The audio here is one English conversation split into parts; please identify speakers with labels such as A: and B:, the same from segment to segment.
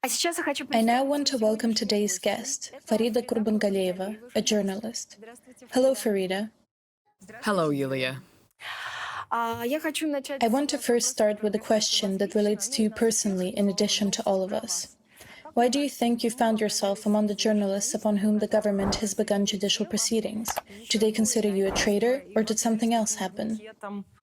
A: I now want to welcome today's guest, Farida Kurbangaleeva, a journalist. Hello, Farida.
B: Hello, Julia.
A: I want to first start with a question that relates to you personally in addition to all of us. Why do you think you found yourself among the journalists upon whom the government has begun judicial proceedings? Do they consider you a traitor, or did something else happen?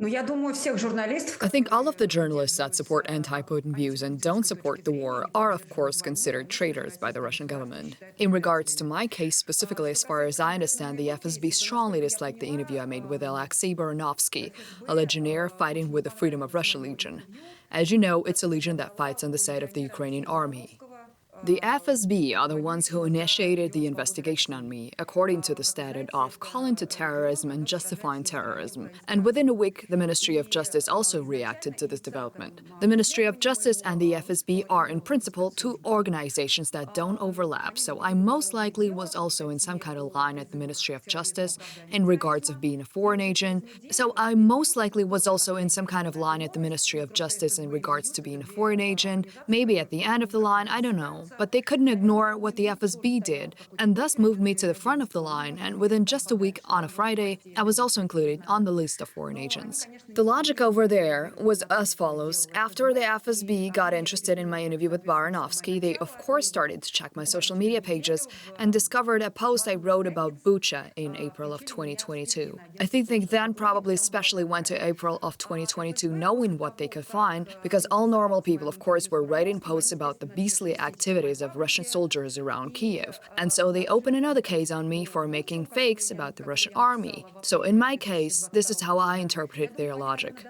B: I think all of the journalists that support anti-Putin views and don't support the war are, of course, considered traitors by the Russian government. In regards to my case specifically, as far as I understand, the FSB strongly disliked the interview I made with Alexei Baranovsky, a legionnaire fighting with the Freedom of Russia Legion. As you know, it's a legion that fights on the side of the Ukrainian army. The FSB are the ones who initiated the investigation on me, according to the statute of calling to terrorism and justifying terrorism. And within a week, the Ministry of Justice also reacted to this development. The Ministry of Justice and the FSB are, in principle, two organizations that don't overlap, so I most likely was also in some kind of line at the Ministry of Justice in regards of being a foreign agent. So I most likely was also in some kind of line at the Ministry of Justice in regards to being a foreign agent, maybe at the end of the line, I don't know. But they couldn't ignore what the FSB did, and thus moved me to the front of the line, and within just a week, on a Friday, I was also included on the list of foreign agents. The logic over there was as follows. After the FSB got interested in my interview with Baranovsky, they of course started to check my social media pages and discovered a post I wrote about Bucha in April of 2022. I think they then probably especially went to April of 2022 knowing what they could find, because all normal people, of course, were writing posts about the beastly activities of Russian soldiers around Kiev, and so they opened another case on me for making fakes about the Russian army. So in my case, this is how I interpreted their logic.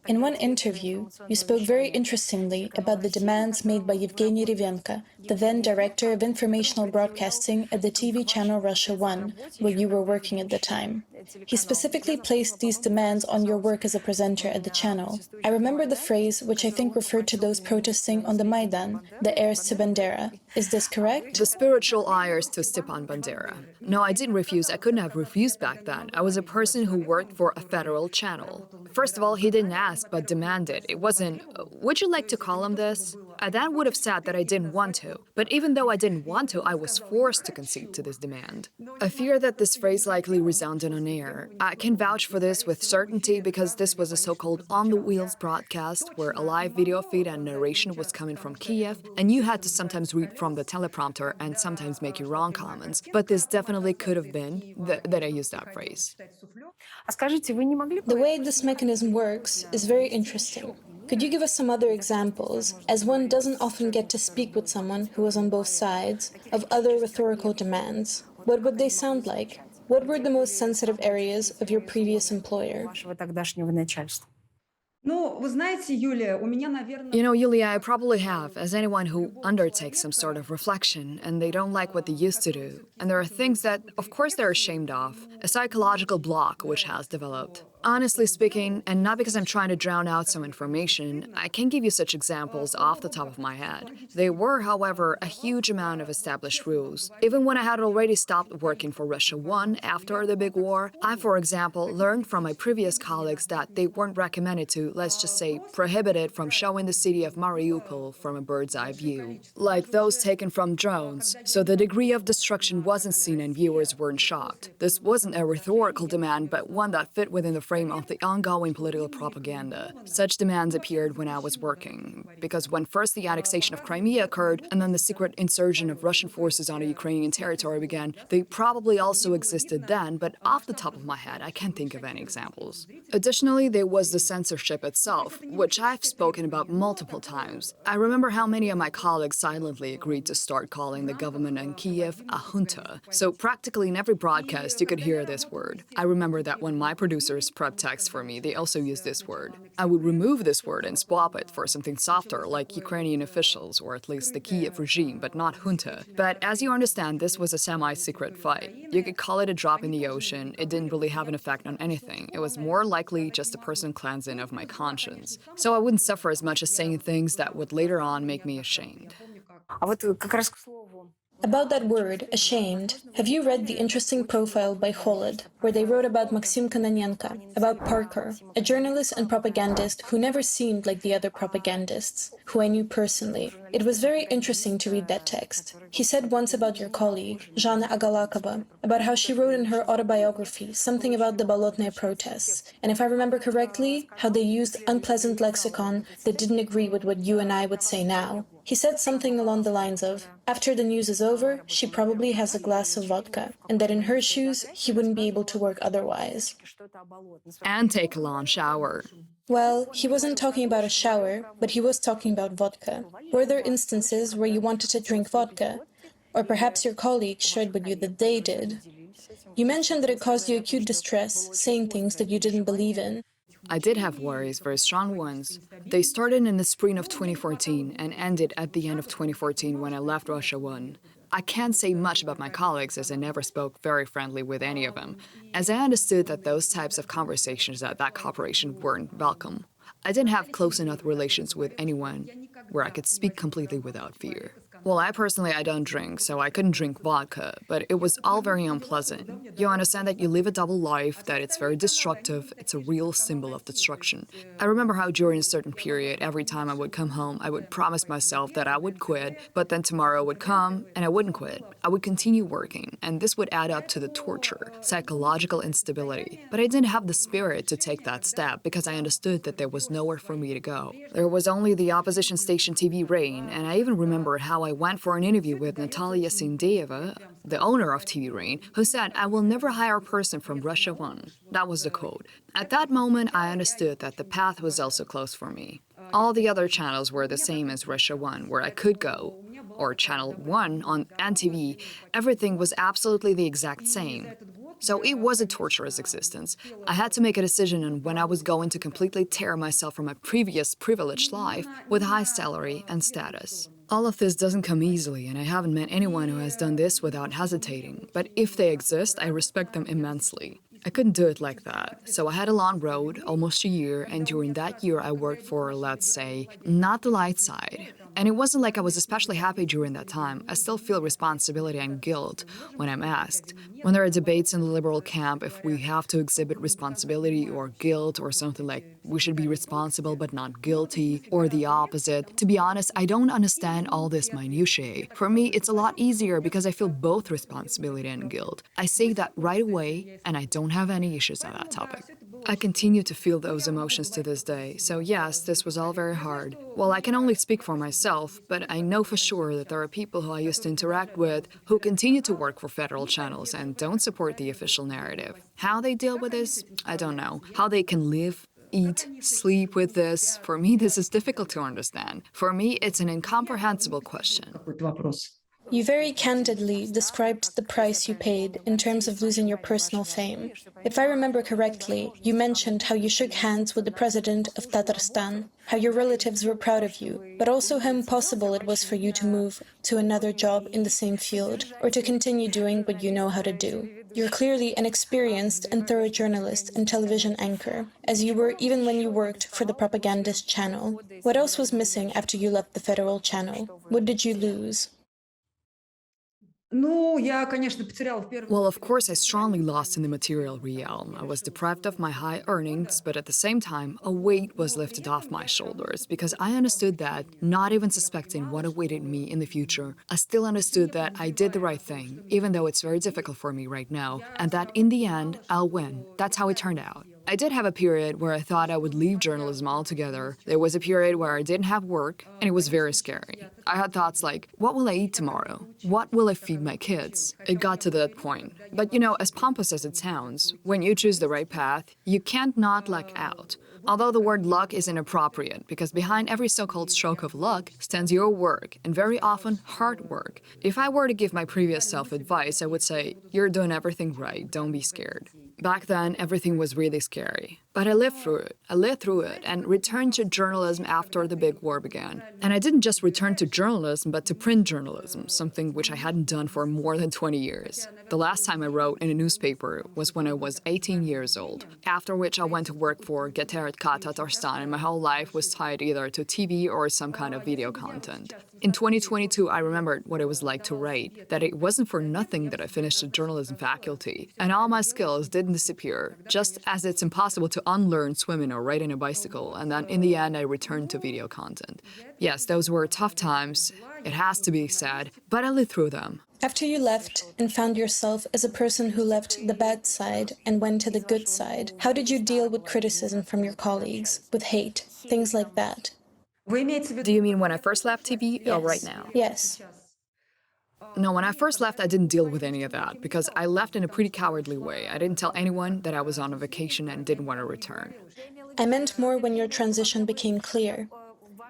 A: In one interview, you spoke very interestingly about the demands made by Yevgeny Revenko, the then director of informational broadcasting at the TV channel Russia 1, where you were working at the time. He specifically placed these demands on your work as a presenter at the channel. I remember the phrase, which I think referred to those protesting on the Maidan, the heirs to Bandera. Is this correct?
B: The spiritual heirs to Stepan Bandera. No, I didn't refuse. I couldn't have refused back then. I was a person who worked for a federal channel. First of all, he didn't ask, but demanded. It wasn't, would you like to call him this? I then would have said that I didn't want to. But even though I didn't want to, I was forced to concede to this demand. I fear that this phrase likely resounded on air. I can vouch for this with certainty because this was a so-called on-the-wheels broadcast where a live video feed and narration was coming from Kiev, and you had to sometimes read from the teleprompter and sometimes make your own comments. But this definitely could have been that I used that phrase.
A: The way this mechanism works is very interesting. Could you give us some other examples, as one doesn't often get to speak with someone who was on both sides, of other rhetorical demands? What would they sound like? What were the most sensitive areas of your previous employer?
B: You know, Julia, I probably have, as anyone who undertakes some sort of reflection, and they don't like what they used to do. And there are things that, of course, they're ashamed of. A psychological block which has developed. Honestly speaking, and not because I'm trying to drown out some information, I can't give you such examples off the top of my head. There were, however, a huge amount of established rules. Even when I had already stopped working for Russia 1 after the big war, I, for example, learned from my previous colleagues that they weren't recommended to, let's just say, prohibited from showing the city of Mariupol from a bird's eye view, like those taken from drones, so the degree of destruction wasn't seen and viewers weren't shocked. This wasn't a rhetorical demand, but one that fit within the frame of the ongoing political propaganda. Such demands appeared when I was working, because when first the annexation of Crimea occurred and then the secret insurgence of Russian forces onto Ukrainian territory began, they probably also existed then, but off the top of my head, I can't think of any examples. Additionally, there was the censorship itself, which I've spoken about multiple times. I remember how many of my colleagues silently agreed to start calling the government in Kiev a junta, so practically in every broadcast you could hear this word. I remember that when my producers prep text for me, they also used this word. I would remove this word and swap it for something softer, like Ukrainian officials, or at least the Kiev regime, but not junta. But as you understand, this was a semi-secret fight. You could call it a drop in the ocean. It didn't really have an effect on anything. It was more likely just a personal cleansing of my conscience. So I wouldn't suffer as much as saying things that would later on make me ashamed.
A: About that word, ashamed, have you read the interesting profile by Holod, where they wrote about Maxim Kononenko, about Parker, a journalist and propagandist who never seemed like the other propagandists, who I knew personally. It was very interesting to read that text. He said once about your colleague, Zhana Agalakova, about how she wrote in her autobiography something about the Bolotnaya protests, and if I remember correctly, how they used unpleasant lexicon that didn't agree with what you and I would say now. He said something along the lines of, after the news is over, she probably has a glass of vodka, and that in her shoes, he wouldn't be able to work otherwise.
B: And take a long shower.
A: Well, he wasn't talking about a shower, but he was talking about vodka. Were there instances where you wanted to drink vodka? Or perhaps your colleagues shared with you that they did. You mentioned that it caused you acute distress, saying things that you didn't believe in.
B: I did have worries, very strong ones. They started in the spring of 2014 and ended at the end of 2014 when I left Russia 1. I can't say much about my colleagues as I never spoke very friendly with any of them, as I understood that those types of conversations at that cooperation weren't welcome. I didn't have close enough relations with anyone where I could speak completely without fear. Well, I don't drink, so I couldn't drink vodka, but it was all very unpleasant. You understand that you live a double life, that it's very destructive, it's a real symbol of destruction. I remember how during a certain period, every time I would come home, I would promise myself that I would quit, but then tomorrow would come and I wouldn't quit. I would continue working, and this would add up to the torture, psychological instability. But I didn't have the spirit to take that step because I understood that there was nowhere for me to go. There was only the opposition station TV Rain, and I even remember how I went for an interview with Natalia Sindeyeva, the owner of TV Rain, who said, "I will never hire a person from Russia 1. That was the quote. At that moment, I understood that the path was also closed for me. All the other channels were the same as Russia 1, where I could go, or Channel 1 on NTV. Everything was absolutely the exact same. So it was a torturous existence. I had to make a decision on when I was going to completely tear myself from my previous privileged life with high salary and status. All of this doesn't come easily, and I haven't met anyone who has done this without hesitating. But if they exist, I respect them immensely. I couldn't do it like that. So I had a long road, almost a year, and during that year I worked for, let's say, not the light side. And it wasn't like I was especially happy during that time. I still feel responsibility and guilt when I'm asked. When there are debates in the liberal camp if we have to exhibit responsibility or guilt or something like we should be responsible but not guilty, or the opposite. To be honest, I don't understand all this minutiae. For me, it's a lot easier because I feel both responsibility and guilt. I say that right away, and I don't have any issues on that topic. I continue to feel those emotions to this day, so yes, this was all very hard. Well, I can only speak for myself, but I know for sure that there are people who I used to interact with who continue to work for federal channels and don't support the official narrative. How they deal with this, I don't know. How they can live, eat, sleep with this, for me this is difficult to understand. For me, it's an incomprehensible question.
A: You very candidly described the price you paid in terms of losing your personal fame. If I remember correctly, you mentioned how you shook hands with the president of Tatarstan, how your relatives were proud of you, but also how impossible it was for you to move to another job in the same field or to continue doing what you know how to do. You're clearly an experienced and thorough journalist and television anchor, as you were even when you worked for the propagandist channel. What else was missing after you left the federal channel? What did you lose?
B: Well, of course, I strongly lost in the material realm. I was deprived of my high earnings, but at the same time, a weight was lifted off my shoulders because I understood that, not even suspecting what awaited me in the future, I still understood that I did the right thing, even though it's very difficult for me right now, and that in the end, I'll win. That's how it turned out. I did have a period where I thought I would leave journalism altogether. There was a period where I didn't have work, and it was very scary. I had thoughts like, what will I eat tomorrow? What will I feed my kids? It got to that point. But as pompous as it sounds, when you choose the right path, you can't not luck out. Although the word luck is inappropriate, because behind every so-called stroke of luck stands your work, and very often hard work. If I were to give my previous self advice, I would say, you're doing everything right, don't be scared. Back then, everything was really scary. But I lived through it, and returned to journalism after the big war began. And I didn't just return to journalism, but to print journalism, something which I hadn't done for more than 20 years. The last time I wrote in a newspaper was when I was 18 years old, after which I went to work for Tatarstan, and my whole life was tied either to TV or some kind of video content. In 2022, I remembered what it was like to write, that it wasn't for nothing that I finished the journalism faculty, and all my skills didn't disappear, just as it's impossible to to unlearn swimming or riding a bicycle, and then in the end I returned to video content. Yes, those were tough times, it has to be said, but I lived through them.
A: After you left and found yourself as a person who left the bad side and went to the good side, how did you deal with criticism from your colleagues, with hate, things like that?
B: Do you mean when I first left TV or right now?
A: Yes.
B: No, when I first left, I didn't deal with any of that because I left in a pretty cowardly way. I didn't tell anyone that I was on a vacation and didn't want to return.
A: I meant more when your transition became clear.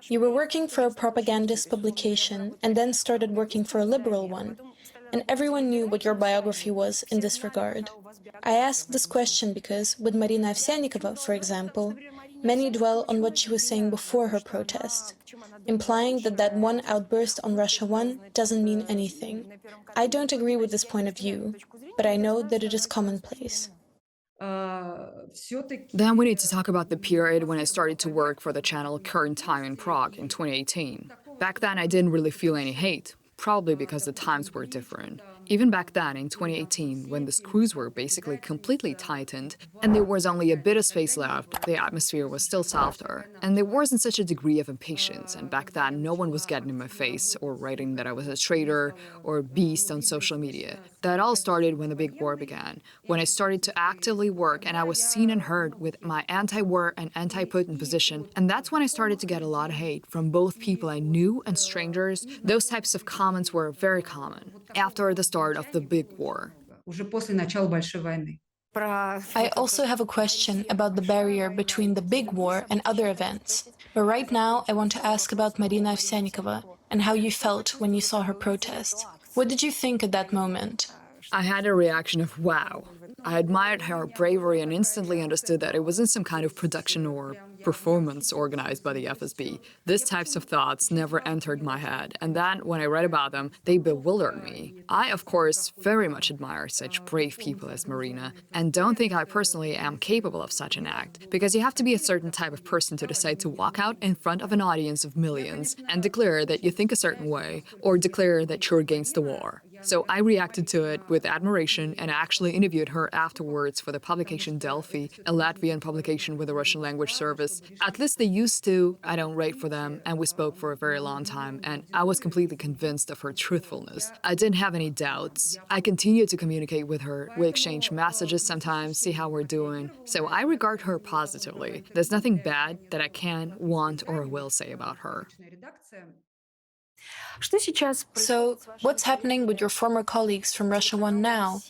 A: You were working for a propagandist publication and then started working for a liberal one, and everyone knew what your biography was in this regard. I ask this question because, with Marina Ovsyannikova, for example, many dwell on what she was saying before her protest, implying that that one outburst on Russia 1 doesn't mean anything. I don't agree with this point of view, but I know that it is commonplace.
B: Then we need to talk about the period when I started to work for the channel Current Time in Prague in 2018. Back then, I didn't really feel any hate, probably because the times were different. Even back then, in 2018, when the screws were basically completely tightened and there was only a bit of space left, the atmosphere was still softer. And there wasn't such a degree of impatience, and back then no one was getting in my face or writing that I was a traitor or a beast on social media. That all started when the big war began, when I started to actively work and I was seen and heard with my anti-war and anti-Putin position, and that's when I started to get a lot of hate from both people I knew and strangers. Those types of comments were very common after the start of the big war.
A: I also have a question about the barrier between the big war and other events. But right now, I want to ask about Marina Ovsyannikova and how you felt when you saw her protest. What did you think at that moment?
B: I had a reaction of wow. I admired her bravery and instantly understood that it wasn't some kind of production or performance organized by the FSB. These types of thoughts never entered my head, and then when I read about them, they bewildered me. I, of course, very much admire such brave people as Marina, and don't think I personally am capable of such an act, because you have to be a certain type of person to decide to walk out in front of an audience of millions and declare that you think a certain way, or declare that you're against the war. So I reacted to it with admiration and actually interviewed her afterwards for the publication Delphi, a Latvian publication with a Russian language service. At least they used to. I don't write for them, and we spoke for a very long time, and I was completely convinced of her truthfulness. I didn't have any doubts. I continued to communicate with her. We exchange messages sometimes, see how we're doing. So I regard her positively. There's nothing bad that I can, want, or will say about her.
A: So, what's happening with your former colleagues from Russia 1 now?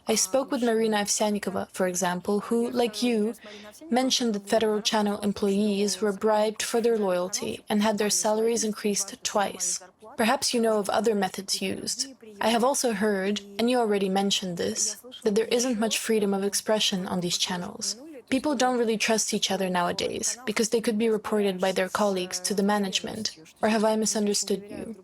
A: I spoke with Marina Ovsyannikova, for example, who, like you, mentioned that Federal Channel employees were bribed for their loyalty and had their salaries increased twice. Perhaps you know of other methods used. I have also heard, and you already mentioned this, that there isn't much freedom of expression on these channels. People don't really trust each other nowadays, because they could be reported by their colleagues to the management. Or have I misunderstood you?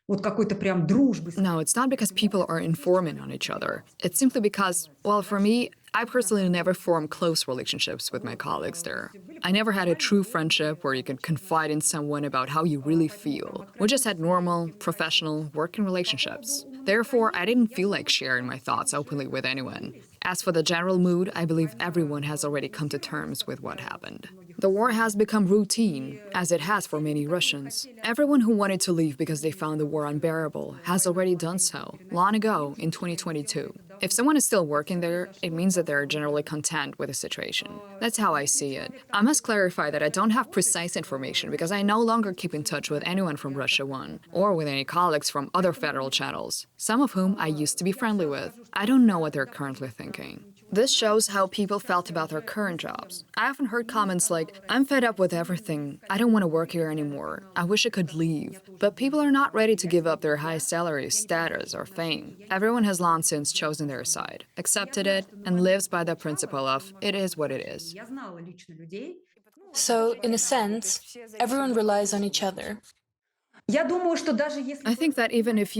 B: No, it's not because people are informing on each other. It's simply because, well, for me, I personally never formed close relationships with my colleagues there. I never had a true friendship where you can confide in someone about how you really feel. We just had normal, professional, working relationships. Therefore, I didn't feel like sharing my thoughts openly with anyone. As for the general mood, I believe everyone has already come to terms with what happened. The war has become routine, as it has for many Russians. Everyone who wanted to leave because they found the war unbearable has already done so, long ago, in 2022. If someone is still working there, it means that they're generally content with the situation. That's how I see it. I must clarify that I don't have precise information because I no longer keep in touch with anyone from Russia 1, or with any colleagues from other federal channels, some of whom I used to be friendly with. I don't know what they're currently thinking. This shows how people felt about their current jobs. I often heard comments like, "I'm fed up with everything. I don't want to work here anymore. I wish I could leave." But people are not ready to give up their high salaries, status, or fame. Everyone has long since chosen their side, accepted it, and lives by the principle of, it is what it is.
A: So, in a sense, everyone relies on each other.
B: I think that even if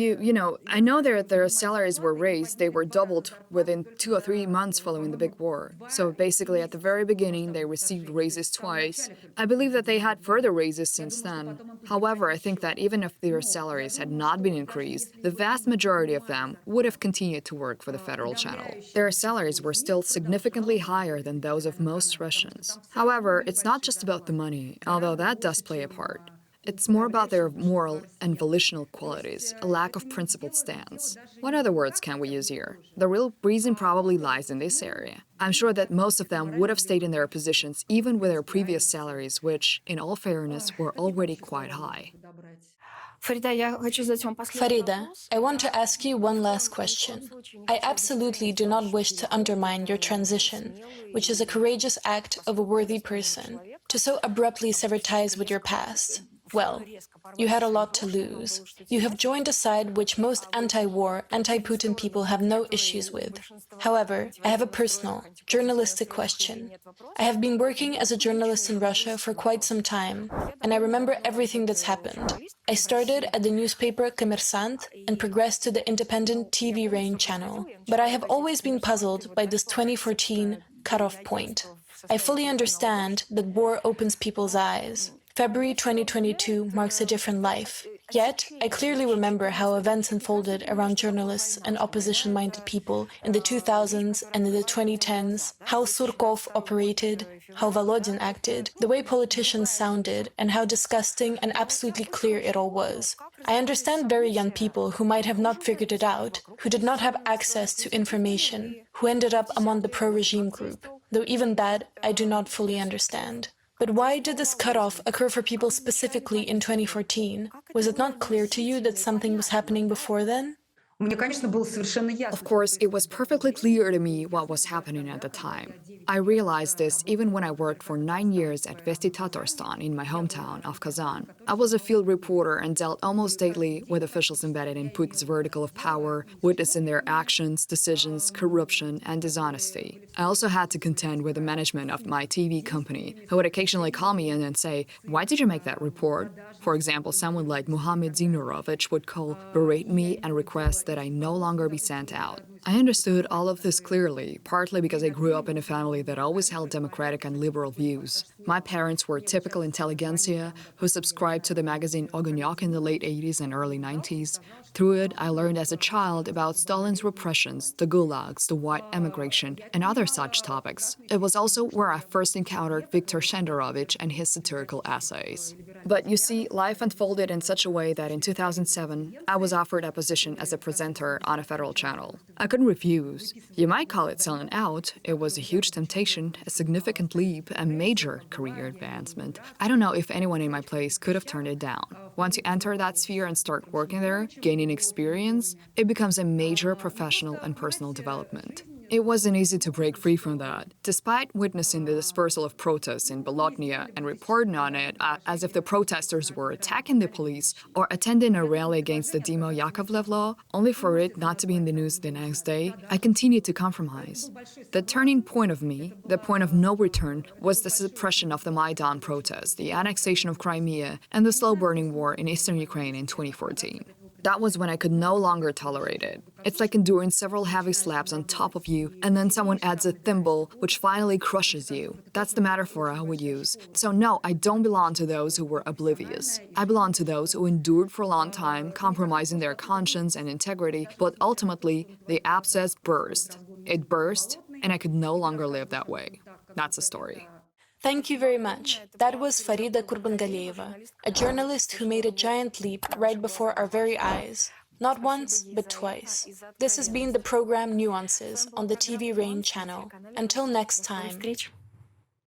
B: I know their salaries were raised, they were doubled within 2 or 3 months following the big war. So basically, at the very beginning, they received raises twice. I believe that they had further raises since then. However, I think that even if their salaries had not been increased, the vast majority of them would have continued to work for the federal channel. Their salaries were still significantly higher than those of most Russians. However, it's not just about the money, although that does play a part. It's more about their moral and volitional qualities, a lack of principled stance. What other words can we use here? The real reason probably lies in this area. I'm sure that most of them would have stayed in their positions even with their previous salaries, which, in all fairness, were already quite high.
A: Farida, I want to ask you one last question. I absolutely do not wish to undermine your transition, which is a courageous act of a worthy person, to so abruptly sever ties with your past. Well, you had a lot to lose. You have joined a side which most anti-war, anti-Putin people have no issues with. However, I have a personal, journalistic question. I have been working as a journalist in Russia for quite some time, and I remember everything that's happened. I started at the newspaper Kommersant and progressed to the independent TV Rain channel, but I have always been puzzled by this 2014 cutoff point. I fully understand that war opens people's eyes. February 2022 marks a different life. Yet, I clearly remember how events unfolded around journalists and opposition-minded people in the 2000s and in the 2010s, how Surkov operated, how Volodin acted, the way politicians sounded, and how disgusting and absolutely clear it all was. I understand very young people who might have not figured it out, who did not have access to information, who ended up among the pro-regime group, though even that I do not fully understand. But why did this cutoff occur for people specifically in 2014? Was it not clear to you that something was happening before then?
B: Of course, it was perfectly clear to me what was happening at the time. I realized this even when I worked for 9 years at Vesti in my hometown of Kazan. I was a field reporter and dealt almost daily with officials embedded in Putin's vertical of power, witnessing their actions, decisions, corruption, and dishonesty. I also had to contend with the management of my TV company, who would occasionally call me in and say, "Why did you make that report?" For example, someone like Mohamed Zinurovich would call, berate me, and request that I no longer be sent out. I understood all of this clearly, partly because I grew up in a family that always held democratic and liberal views. My parents were typical intelligentsia who subscribed to the magazine Ogonyok in the late 80s and early 90s. Through it, I learned as a child about Stalin's repressions, the gulags, the white emigration, and other such topics. It was also where I first encountered Viktor Shenderovich and his satirical essays. But you see, life unfolded in such a way that in 2007, I was offered a position as a presenter on a federal channel. I couldn't refuse. You might call it selling out. It was a huge temptation, a significant leap, a major career advancement. I don't know if anyone in my place could have turned it down. Once you enter that sphere and start working there, gaining experience, it becomes a major professional and personal development. It wasn't easy to break free from that. Despite witnessing the dispersal of protests in Bolotnia and reporting on it as if the protesters were attacking the police or attending a rally against the Dima Yakovlev law, only for it not to be in the news the next day, I continued to compromise. The turning point of me, the point of no return, was the suppression of the Maidan protests, the annexation of Crimea, and the slow-burning war in eastern Ukraine in 2014. That was when I could no longer tolerate it. It's like enduring several heavy slaps on top of you, and then someone adds a thimble, which finally crushes you. That's the metaphor I would use. So no, I don't belong to those who were oblivious. I belong to those who endured for a long time, compromising their conscience and integrity, but ultimately, the abscess burst. It burst, and I could no longer live that way. That's the story.
A: Thank you very much. That was Farida Kurbangaleeva, a journalist who made a giant leap right before our very eyes. Not once, but twice. This has been the program Nuances on the TV Rain channel. Until next time.